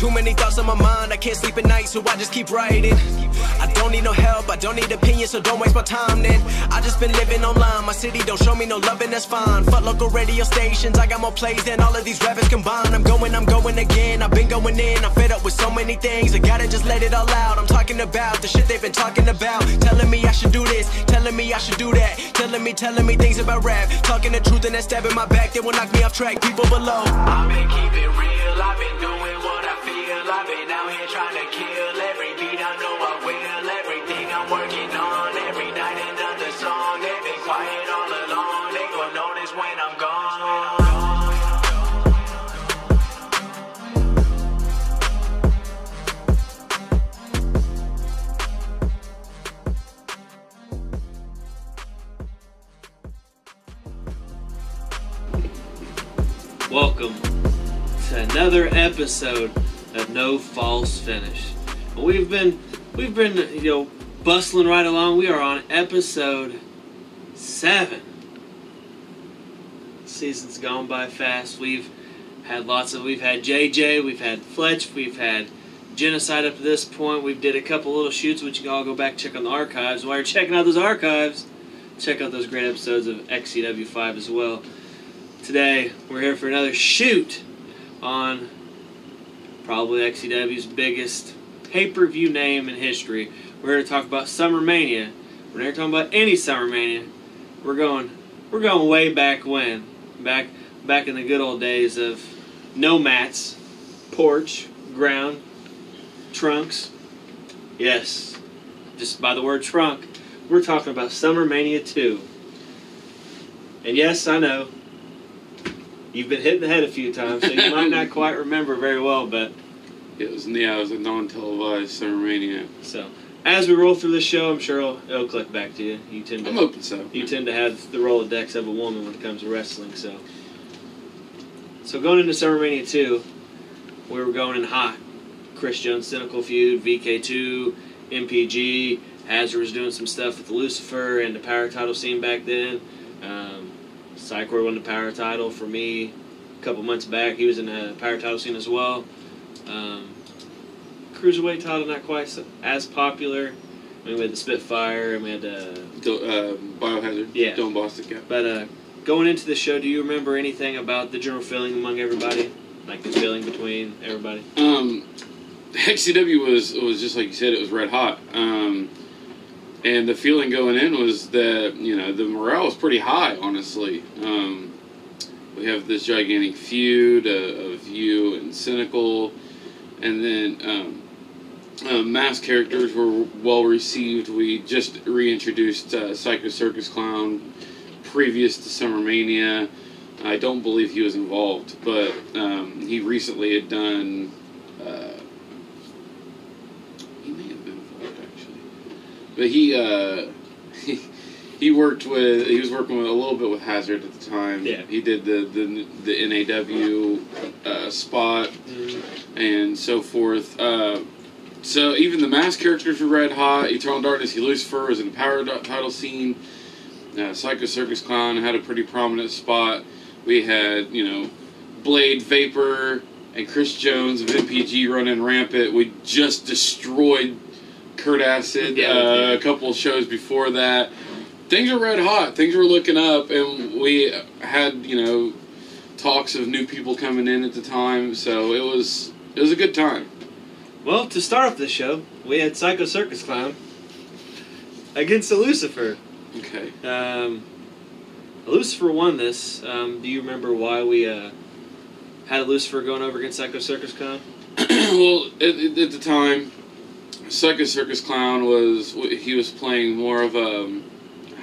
Too many thoughts on my mind, I can't sleep at night, so I just keep writing. I don't need no help, I don't need opinions, so don't waste my time then. I just been living online, my city don't show me no love, and that's fine. Fuck local radio stations, I got more plays than all of these rappers combined. I'm going again, I've been going in, I'm fed up with so many things, I gotta just let it all out. I'm talking about the shit they've been talking about, telling me I should do this, telling me I should do that, telling me things about rap, talking the truth and that stab in my back that will knock me off track. People below, I've been keeping real, I've been doing what I feel, I've been out here trying to kill every beat, I know I will, everything I'm working on, every night another song, they've been quiet all along, they gon' notice when I'm gone. Welcome to another episode of No False Finish. We've been bustling right along. We are on episode 7. Season's gone by fast. We've had JJ, we've had Fletch, we've had Genocide up to this point. We did a couple little shoots which you can all go back and check on the archives. While you're checking out those archives, check out those great episodes of XCW5 as well. Today, we're here for another shoot on probably XCW's biggest pay-per-view name in history. We're here to talk about SummerMania. We're not here talking about any SummerMania. We're going way back when. Back in the good old days of no mats, porch, ground, trunks. Yes, just by the word trunk, we're talking about SummerMania 2. And yes, I know, you've been hit in the head a few times, so you might not quite remember very well, but it was a non-televised SummerMania. So, as we roll through this show, I'm sure it'll click back to you. I'm hoping so. You tend to have the Rolodex of a woman when it comes to wrestling, so going into SummerMania 2, we were going in hot. Chris Jones Cynical feud, VK2, MPG, Hazard was doing some stuff with Lucifer and the power title scene back then. Psychor won the power title for me a couple months back. He was in the power title scene as well. Cruiserweight title not quite as popular. I mean, we had the Spitfire and we had Biohazard. Yeah. Dylan Bostic, yeah. But going into the show, do you remember anything about the general feeling among everybody? Like the feeling between everybody? XCW was just like you said, it was red hot. And the feeling going in was that, the morale was pretty high, honestly. We have this gigantic feud of you and Cynical. And then masked characters were well received. We just reintroduced Psycho Circus Clown previous to SummerMania. I don't believe he was involved, but he recently had done... But he was working with a little bit with Hazard at the time. Yeah. He did the NAW spot and so forth. So even the masked characters were red hot. Eternal Darkness, Lucifer was in the power title scene. Psycho Circus Clown had a pretty prominent spot. We had Blade, Vapor, and Chris Jones of MPG running rampant. We just destroyed Kurt Acid a couple of shows before that. Things were red hot. Things were looking up, and we had talks of new people coming in at the time. So it was a good time. Well, to start off this show, we had Psycho Circus Clown against a Lucifer. Okay. Lucifer won this. Do you remember why we had a Lucifer going over against Psycho Circus Clown? Well, at the time, Psycho Circus Clown was playing more of a,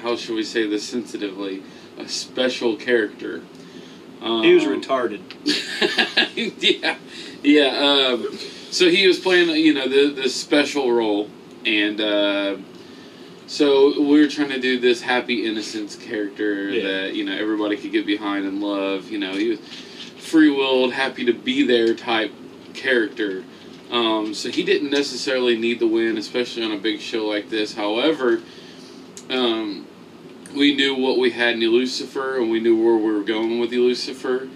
how should we say this sensitively, a special character. He was retarded. Yeah. So he was playing, this special role, and so we were trying to do this happy innocence character that everybody could get behind and love. He was free-willed, happy to be there type character. So he didn't necessarily need the win, especially on a big show like this. However, we knew what we had in Lucifer, and we knew where we were going with Lucifer.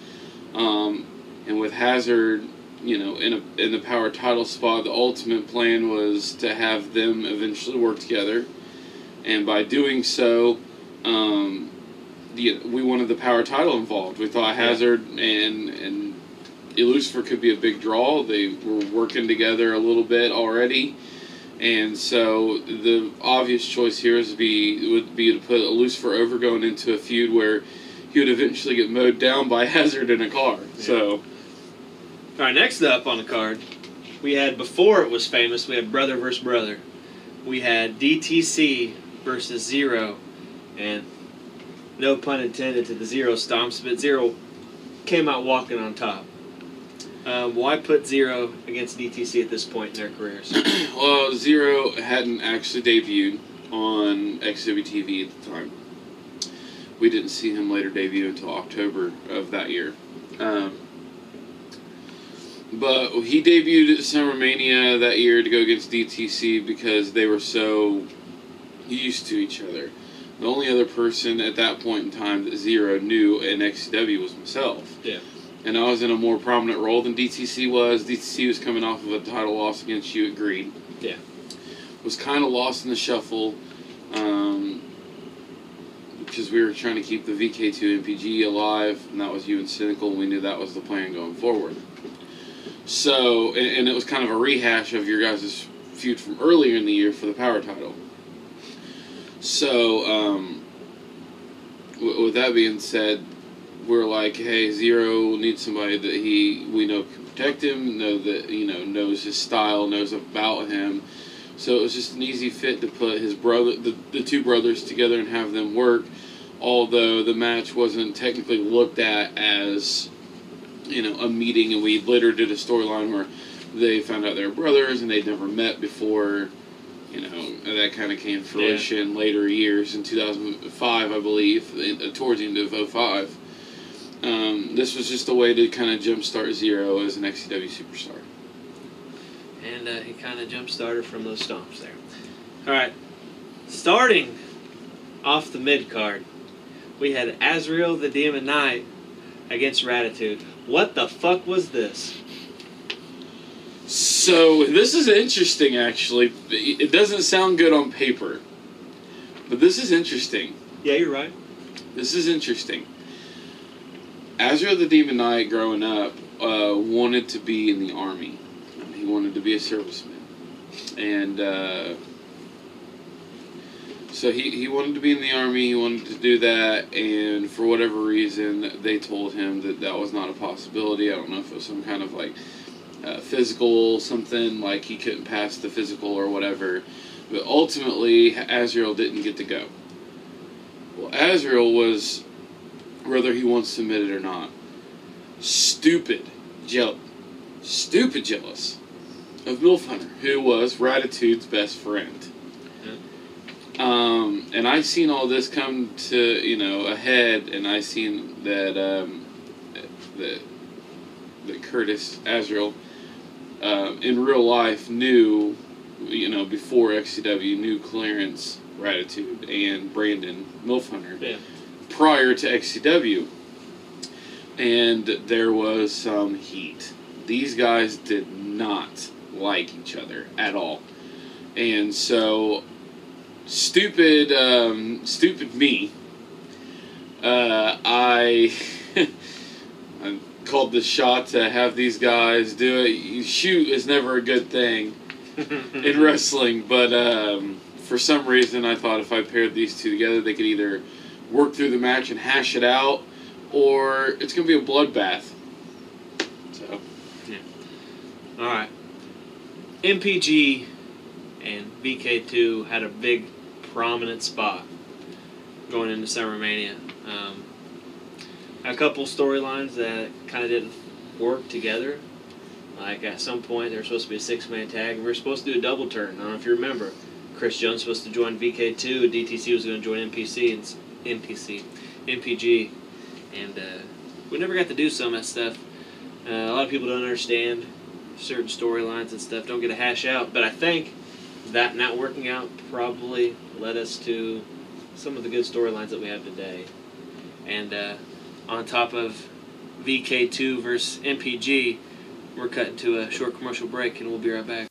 And with Hazard, in the power title spot. The ultimate plan was to have them eventually work together, and by doing so, we wanted the power title involved. We thought Hazard and Lucifer could be a big draw. They were working together a little bit already, and so the obvious choice here would be to put Lucifer over, going into a feud where he would eventually get mowed down by Hazard in a car. Yeah. So, all right, next up on the card, we had, before it was famous, we had brother versus brother. We had DTC versus Zero, and no pun intended to the Zero stomps, but Zero came out walking on top. Why put Zero against DTC at this point in their careers? Well, Zero hadn't actually debuted on XWTV at the time. We didn't see him later debut until October of that year. But he debuted at SummerMania that year to go against DTC because they were so used to each other. The only other person at that point in time that Zero knew in XCW was myself. Yeah. And I was in a more prominent role than DTC was. DTC was coming off of a title loss against you at Greed. Yeah. Was kind of lost in the shuffle because we were trying to keep the VK2 MPG alive, and that was you and Cynical, and we knew that was the plan going forward. So, and it was kind of a rehash of your guys' feud from earlier in the year for the power title. So, with that being said, we're like, hey, Zero needs somebody that we know can protect him, knows his style, knows about him. So it was just an easy fit to put his brother, the two brothers together and have them work. Although the match wasn't technically looked at as, a meeting, and we later did a storyline where they found out they were brothers and they'd never met before. That kind of came to fruition later years in 2005, I believe, towards the end of 2005. This was just a way to kind of jumpstart Zero as an XCW superstar. And he kind of jump-started from those stomps there. Alright, starting off the mid-card, we had Azrael the Demon Knight against Ratitude. What the fuck was this? So, this is interesting, actually. It doesn't sound good on paper, but this is interesting. Yeah, you're right. This is interesting. Azrael the Demon Knight, growing up, wanted to be in the Army. He wanted to be a serviceman. And so he wanted to be in the Army, he wanted to do that, and for whatever reason, they told him that was not a possibility. I don't know if it was some kind of, physical something, like he couldn't pass the physical or whatever. But ultimately, Azrael didn't get to go. Well, Azrael was, whether he once submitted or not, stupid jealous of MILF Hunter, who was Ratitude's best friend. And I seen all this come to, ahead, and I seen that, that Curtis Azrael, in real life knew, before XCW, knew Clarence Ratitude and Brandon MILF Hunter prior to XCW. And there was some heat. These guys did not like each other at all. And so, stupid me, I called the shot to have these guys do it. Shoot is never a good thing in wrestling, but for some reason I thought if I paired these two together, they could either work through the match and hash it out, or it's going to be a bloodbath. So, yeah. Alright. MPG and VK2 had a big, prominent spot going into SummerMania. A couple storylines that kind of didn't work together. Like, at some point, they were supposed to be a six-man tag, and we were supposed to do a double turn. I don't know if you remember. Chris Jones was supposed to join VK2, DTC was going to join MPG, and we never got to do some of that stuff. A lot of people don't understand certain storylines and stuff, don't get to hash out, but I think that not working out probably led us to some of the good storylines that we have today. And on top of VK2 versus MPG, We're cutting to a short commercial break, and we'll be right back.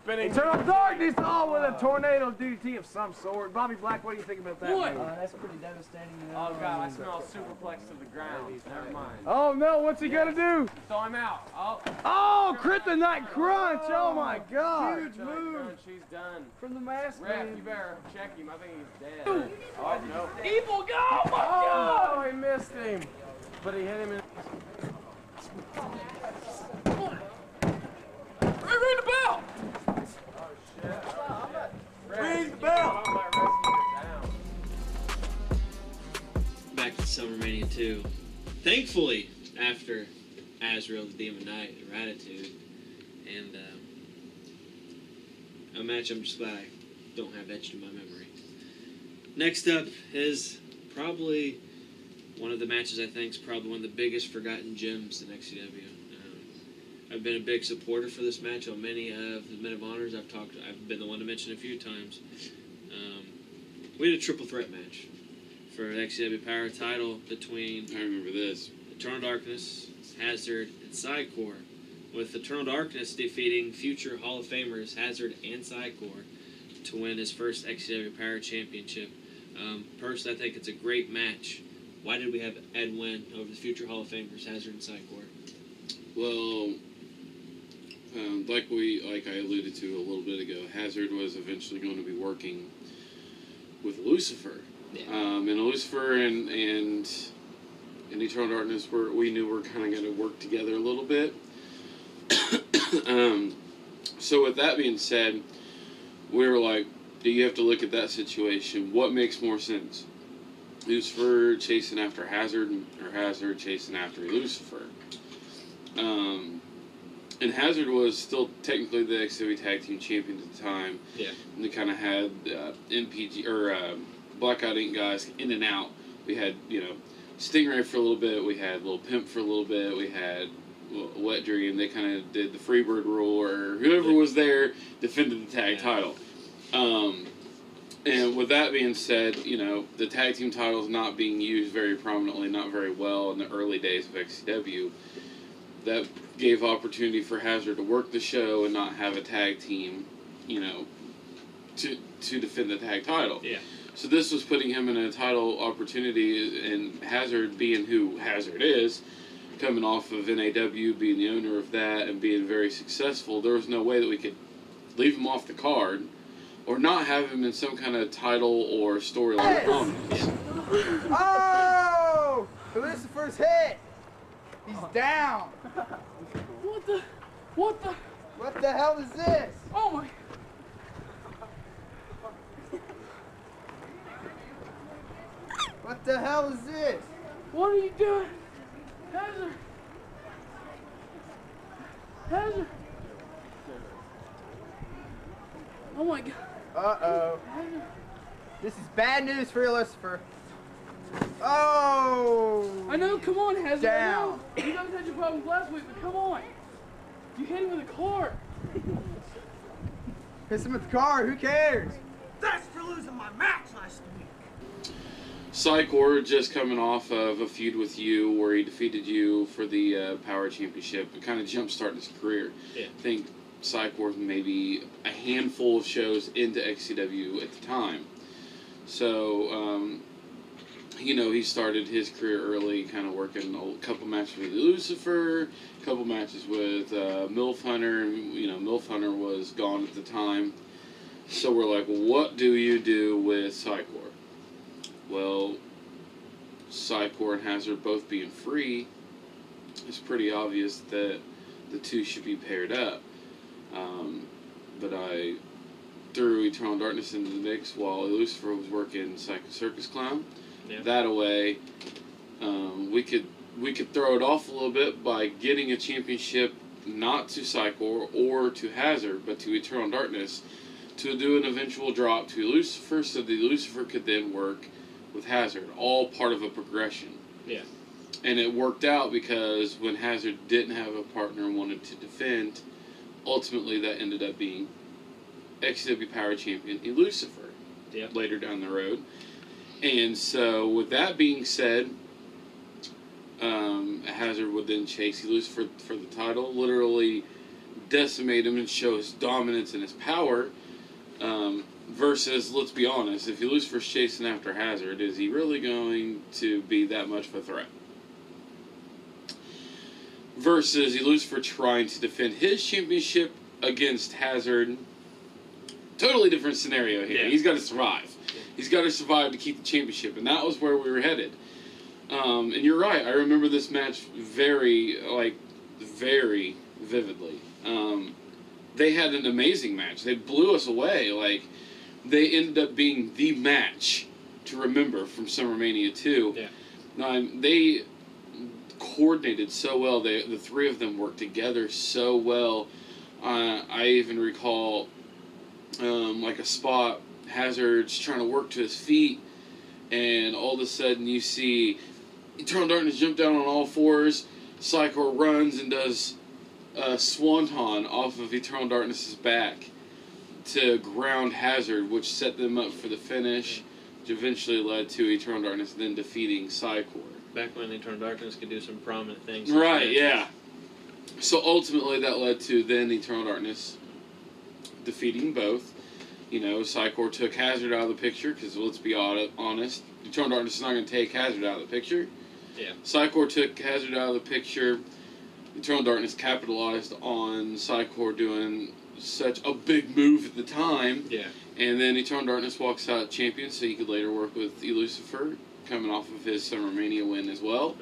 Eternal darkness, all with a tornado DDT of some sort. Bobby Black, what do you think about that? What? That's pretty devastating. Oh god, I smell superplex to the ground. Never mind. Oh no, what's he gonna do? So I'm out. Oh, Kryptonite Crunch! Oh my god! Huge move. He's done. From the mask. Ref, Man. you better check him. I think he's dead. Oh no. Evil go! Oh my god! Oh, he missed him. But he hit him in. Ring the bell! Ring the bell! Back to SummerMania 2. Thankfully, after Azrael, the Demon Knight, and Ratitude, and a match I'm just glad I don't have etched in my memory. Next up is probably one of the matches I think is probably one of the biggest forgotten gems in XCW. I've been a big supporter for this match on many of the Men of Honors. I've been the one to mention a few times. We had a triple threat match for the XCW Power title between I remember this. Eternal Darkness, Hazard, and Psycor, with Eternal Darkness defeating future Hall of Famers Hazard and Psycor to win his first XCW Power Championship. Personally, I think it's a great match. Why did we have Ed win over the future Hall of Famers, Hazard and Psychor? Well, like I alluded to a little bit ago, Hazard was eventually going to be working with Lucifer. Yeah. And Lucifer and Eternal Darkness we knew were kind of going to work together a little bit. So with that being said, we were like, do you have to look at that situation? What makes more sense? Lucifer chasing after Hazard, or Hazard chasing after Lucifer? And Hazard was still technically the XW Tag Team Champion at the time. Yeah. And they kind of had NPG or Blackout Inc. guys in and out. We had, Stingray for a little bit. We had Lil Pimp for a little bit. We had Wet Dream. They kind of did the Freebird rule, or whoever was there defended the tag title. And with that being said, the tag team titles not being used very prominently, not very well in the early days of XCW, that gave opportunity for Hazard to work the show and not have a tag team, to defend the tag title. Yeah. So this was putting him in a title opportunity, and Hazard being who Hazard is, coming off of NAW, being the owner of that, and being very successful, there was no way that we could leave him off the card or not have him in some kind of title or storyline prominence. Oh! Lucifer's hit! He's down! What the? What the hell is this? Oh my. What the hell is this? What are you doing? Hazard. Hazard. Oh my God. Uh-oh. This is bad news for Lucifer. Oh! I know, come on, Hazard. Down. I know. You guys had your problems last week, but come on. You hit him with a car. Hit him with the car, who cares? That's for losing my match last week. Psychor just coming off of a feud with you where he defeated you for the Power Championship and kind of jump-starting his career. Yeah. I think Psychor was maybe a handful of shows into XCW at the time. So, he started his career early, kind of working a couple matches with Lucifer, a couple matches with MILF Hunter, and, MILF Hunter was gone at the time. So we're like, what do you do with Psychor? Well, Psychor and Hazard both being free, it's pretty obvious that the two should be paired up. But I threw Eternal Darkness into the mix while Lucifer was working Psycho Circus Clown. Yeah. That away, we could throw it off a little bit by getting a championship not to Psychor or to Hazard, but to Eternal Darkness, to do an eventual drop to Lucifer, so that Lucifer could then work with Hazard, all part of a progression. Yeah. And it worked out because when Hazard didn't have a partner and wanted to defend, ultimately that ended up being XW Power Champion Lucifer later down the road. And so with that being said, Hazard would then chase Lucifer for the title, literally decimate him and show his dominance and his power. Versus, let's be honest, if Lucifer's chasing after Hazard, is he really going to be that much of a threat? Versus Lucifer trying to defend his championship against Hazard. Totally different scenario here. Yeah. He's got to survive. Yeah. He's got to survive to keep the championship, and that was where we were headed. And you're right. I remember this match very vividly. They had an amazing match. They blew us away. They ended up being the match to remember from SummerMania XIII. Yeah. They coordinated so well. The three of them worked together so well. I even recall a spot, Hazard's trying to work to his feet, and all of a sudden you see Eternal Darkness jump down on all fours. Psychor runs and does a swanton off of Eternal Darkness's back to ground Hazard, which set them up for the finish, which eventually led to Eternal Darkness then defeating Psychor. Back when Eternal Darkness could do some prominent things. Right, yeah. So ultimately that led to then Eternal Darkness defeating both. You know, Psychor took Hazard out of the picture because, let's be honest, Eternal Darkness is not going to take Hazard out of the picture. Yeah. Psychor took Hazard out of the picture. Eternal Darkness capitalized on Psychor doing such a big move at the time. Yeah. And then Eternal Darkness walks out champion, so he could later work with Lucifer, coming off of his SummerMania win as well.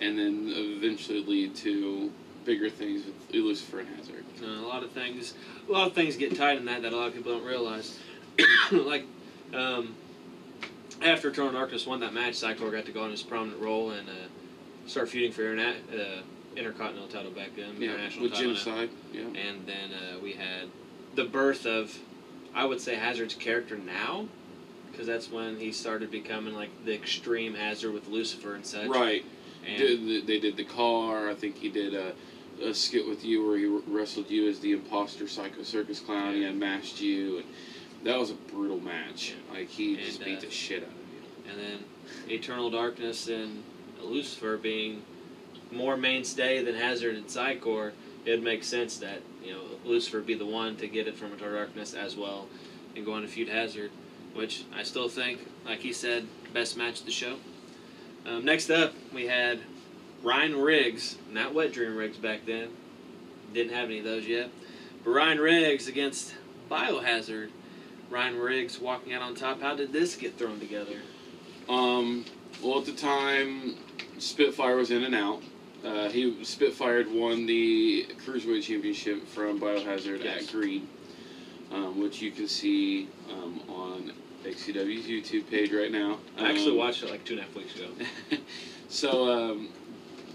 And then eventually lead to bigger things with Lucifer and Hazard. A lot of things get tied in that a lot of people don't realize. Like, after Eternal Darkness won that match, Psychor got to go on his prominent role and start feuding for Intercontinental title back then, international with title Genocide. Yeah. And then we had the birth of, I would say, Hazard's character now, because that's when he started becoming like the extreme Hazard with Lucifer and such. Right. And They did the car. I think he did a skit with you where he wrestled you as the imposter Psycho Circus Clown. He unmasked you. And that was a brutal match. Like, he just beat the shit out of you. And then Eternal Darkness and Lucifer being more mainstay than Hazard and Psychor, it makes sense that, you know, Lucifer be the one to get it from Eternal Darkness as well and go on to feud Hazard, which I still think, like he said, best match of the show. Next up, we had Ryan Riggs, not Wet Dream Riggs back then. Didn't have any of those yet. But Ryan Riggs against Biohazard. Ryan Riggs walking out on top. How did this get thrown together? Well, at the time, Spitfire was in and out. Spitfire won the Cruiserweight Championship from Biohazard at Greed, which you can see on XCW's YouTube page right now. I actually watched it like 2.5 weeks ago. So,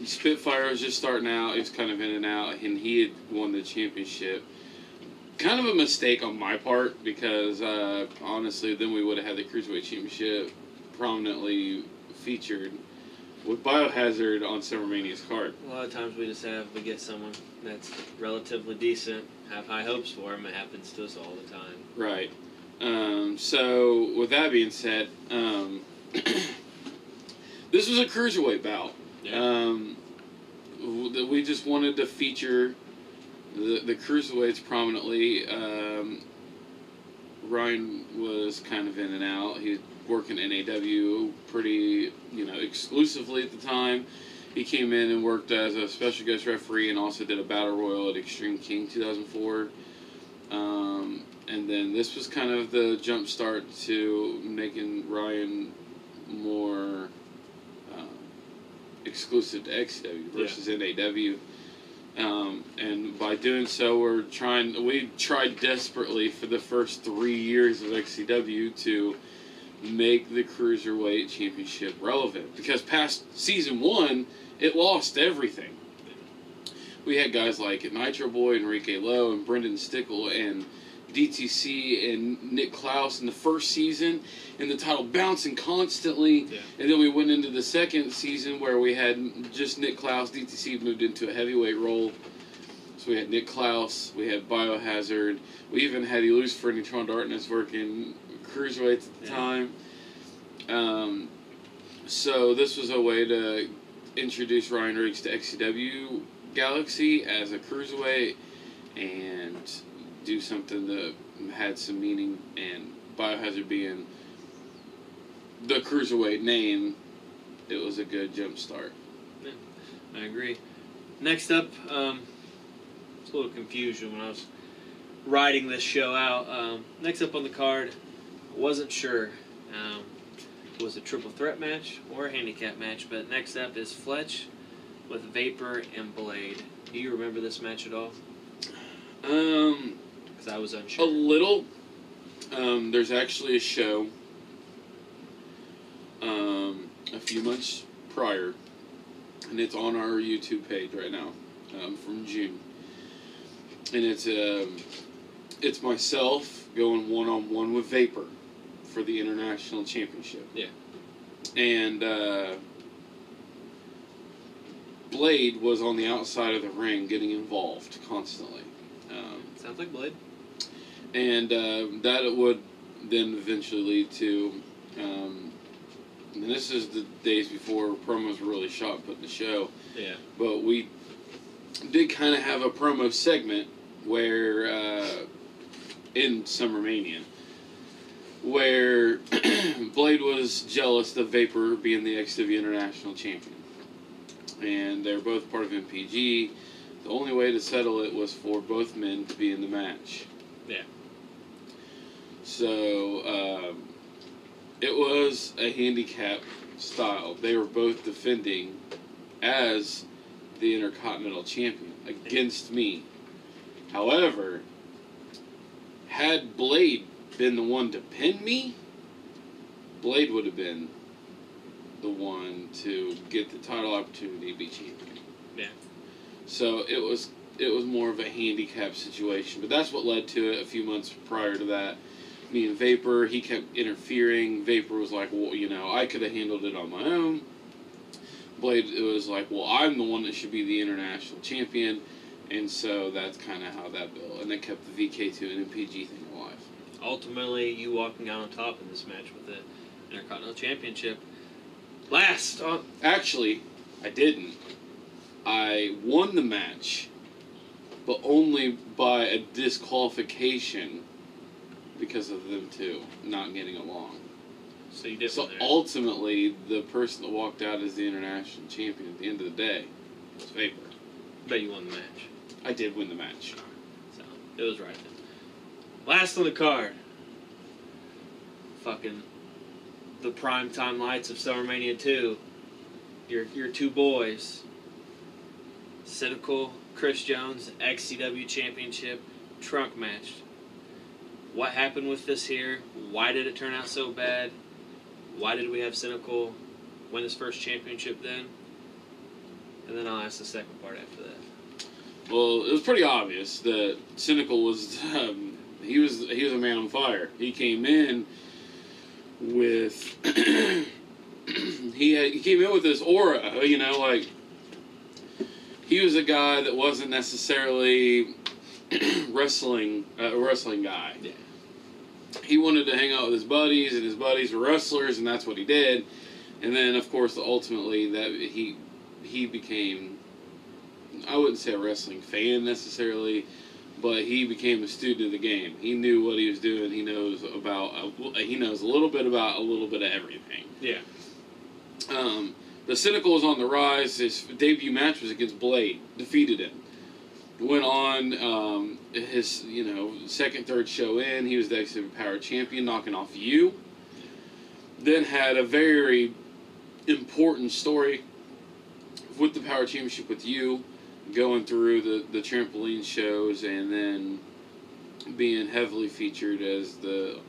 Spitfire was just starting out. He was kind of in and out, and he had won the championship. Kind of a mistake on my part, because honestly, then we would have had the Cruiserweight Championship prominently featured with Biohazard on SummerMania's card. A lot of times we get someone that's relatively decent, have high hopes for him. It happens to us all the time. Right. So, with that being said, this was a Cruiserweight bout. Yeah. We just wanted to feature the Cruiserweights prominently. Ryan was kind of in and out. He was working NAW pretty, exclusively at the time. He came in and worked as a special guest referee and also did a battle royal at Extreme King 2004. And then this was kind of the jump start to making Ryan more exclusive to XCW versus NAW. And by doing so, we tried desperately for the first 3 years of XCW to make the Cruiserweight Championship relevant. Because past Season 1, it lost everything. We had guys like Nitro Boy, Enrique Lowe, and Brendan Stickle, and DTC, and Nick Klaus in the first season, and the title bouncing constantly. Yeah. And then we went into the second season where we had just Nick Klaus. DTC moved into a heavyweight role. So we had Nick Klaus, we had Biohazard, we even had Lucifer and Eternal Darkness working Cruiserweights at the time. So this was a way to introduce Ryan Riggs to XCW Galaxy as a Cruiserweight and do something that had some meaning, and Biohazard being the Cruiserweight name, it was a good jump start. Yeah, I agree. Next up, it's a little confusion when I was writing this show out. Next up on the card, I wasn't sure. It was a triple threat match or a handicap match, but next up is Fletch with Vapor and Blade. Do you remember this match at all? Because I was unsure. A little. There's actually a show a few months prior, and it's on our YouTube page right now, from June. And it's myself going one-on-one with Vapor for the International Championship. Yeah. And Blade was on the outside of the ring getting involved constantly. Sounds like Blade. And that would then eventually lead to... and this is the days before promos were really shot and put in the show. Yeah. But we did kind of have a promo segment where... in SummerMania, where Blade was jealous of Vapor being the XW International Champion. And they're both part of MPG. The only way to settle it was for both men to be in the match. Yeah. So, it was a handicap style. They were both defending as the Intercontinental Champion against me. However, had Blade been the one to pin me, Blade would have been the one to get the title opportunity to be champion. Yeah. So it was more of a handicap situation, but that's what led to it. A few months prior to that, me and Vapor, he kept interfering. Vapor was like, well, you know, I could have handled it on my own. Blade, it was like, well, I'm the one that should be the international champion, and so that's kind of how that built, and that kept the VK2 and MPG thing alive. Ultimately, you walking out on top in this match with the Intercontinental Championship. Last on... Actually, I didn't. I won the match, but only by a disqualification because of them two not getting along. So you did. So ultimately, the person that walked out as the international champion at the end of the day was Vapor. But you won the match. I did win the match. So it was right then. Last on the card. Fucking the primetime lights of SummerMania 2. Your two boys. Cynical, Chris Jones, XCW Championship, trunk match. What happened with this here? Why did it turn out so bad? Why did we have Cynical win his first championship then? And then I'll ask the second part after that. Well, it was pretty obvious that Cynical was he was a man on fire. He came in with he came in with this aura, you know, like he was a guy that wasn't necessarily a wrestling guy. Yeah. He wanted to hang out with his buddies, and his buddies were wrestlers, and that's what he did. And then, of course, ultimately, that he became, I wouldn't say a wrestling fan necessarily, but he became a student of the game. He knew what he was doing. He knows a little bit about a little bit of everything. Yeah. The Cynical was on the rise. His debut match was against Blade. Defeated him. Went on his, second, third show in. He was the XW Power Champion, knocking off you. Then had a very important story with the Power Championship with you, going through the trampoline shows, and then being heavily featured as the...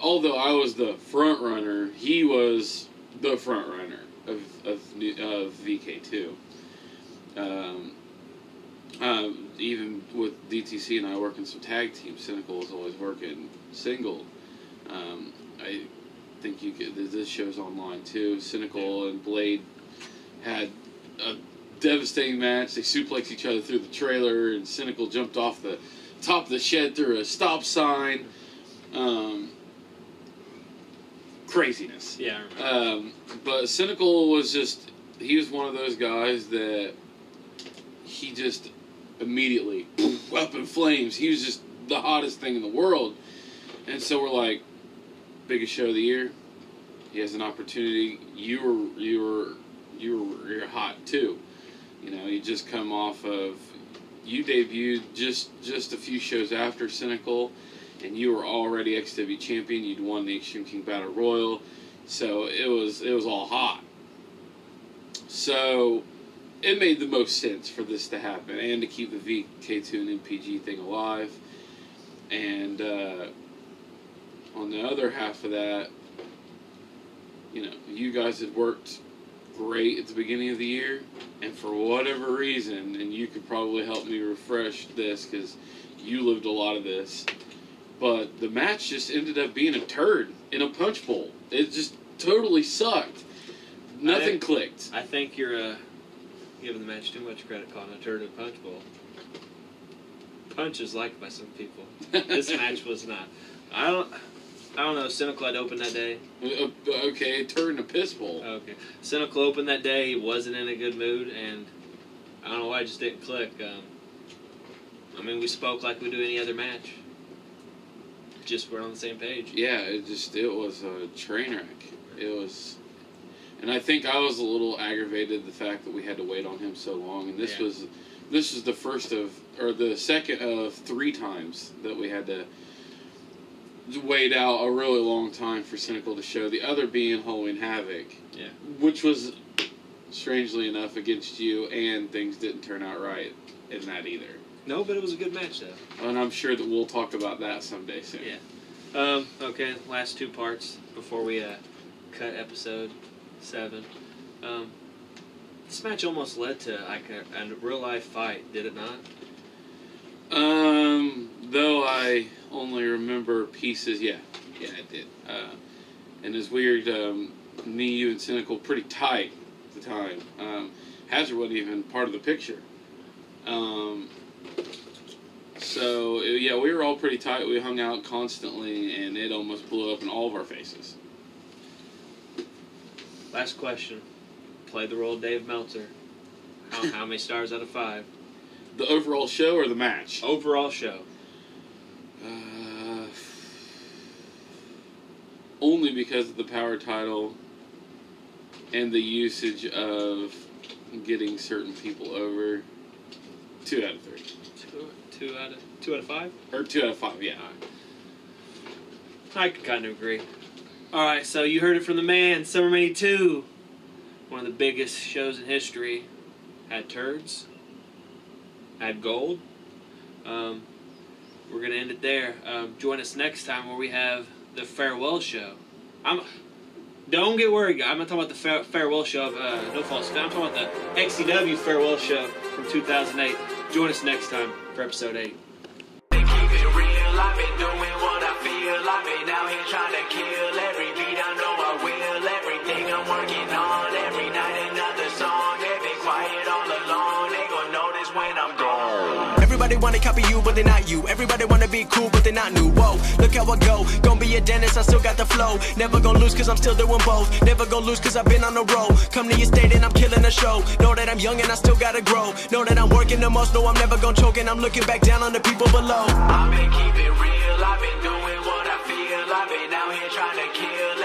Although I was the front runner, he was the front runner of VK2. Even with DTC and I working some tag teams, Cynical was always working single. I think this show's online too. Cynical and Blade had a devastating match. They suplexed each other through the trailer, and Cynical jumped off the top of the shed through a stop sign. Craziness. Yeah, I remember. But Cynical was he was one of those guys that he just immediately up in flames. He was just the hottest thing in the world. And so we're like, biggest show of the year. He has an opportunity. You're hot too. You just come off of, you debuted just a few shows after Cynical, and you were already XW champion. You'd won the Extreme King Battle Royal, so it was all hot. So it made the most sense for this to happen, and to keep the VK2 and MPG thing alive. And on the other half of that, you guys had worked great at the beginning of the year, and for whatever reason, and you could probably help me refresh this because you lived a lot of this, but the match just ended up being a turd in a punch bowl. It just totally sucked. Nothing clicked. I think you're giving the match too much credit calling a turd in a punch bowl. Punch is liked by some people. This match was not. I don't know. Cynical had opened that day. Okay, turd in a piss bowl. Okay. Cynical opened that day. He wasn't in a good mood, and I don't know why it just didn't click. We spoke like we do any other match. just weren't on the same page. Yeah, it was a train wreck. It was, and I think I was a little aggravated the fact that we had to wait on him so long. And this was the first of, or the second of 3 times that we had to wait out a really long time for Cynical to show. The other being Halloween Havoc, which was strangely enough against you, and things didn't turn out right in that either. No, but it was a good match, though. And I'm sure that we'll talk about that someday soon. Yeah. Okay, last 2 parts before we cut episode 7. This match almost led to like a real-life fight, did it not? Though I only remember pieces, yeah, it did. And it's weird, me, you, and Cynical pretty tight at the time. Hazard wasn't even part of the picture. So, yeah, we were all pretty tight. We hung out constantly, and it almost blew up in all of our faces. Last question. Play the role of Dave Meltzer. How many stars out of 5? The overall show or the match? Overall show. Only because of the power title and the usage of getting certain people over. 2 out of 3. 2 out of 5? Or 2 out of 5, yeah. I can kind of agree. Alright, so you heard it from the man. SummerMania XIII, one of the biggest shows in history, had turds, had gold. We're going to end it there. Join us next time where we have the farewell show. Don't get worried, guys. I'm not talking about the farewell show of No False Fan. I'm talking about the XCW farewell show from 2008. Join us next time for episode 8. Keep it real, I've been doing what I feel. I've been out here trying to kill every beat. I know I will. Everything I'm working on, every night another song. They've been quiet all along. They gon' notice when I'm gone. Everybody wanna copy you, but they're not you. Everybody wanna be cool, but they're not new. Whoa, look how I go. Gonna be a dentist, I still got the flow. Never gonna lose cause I'm still doing both. Never gonna lose cause I've been on the road. Come to your state and I'm killing the show. Know that I'm young and I still gotta grow. Know that I'm working the most, know I'm never gonna choke. And I'm looking back down on the people below. I've been keeping real, I've been doing what I feel. I've been out here trying to kill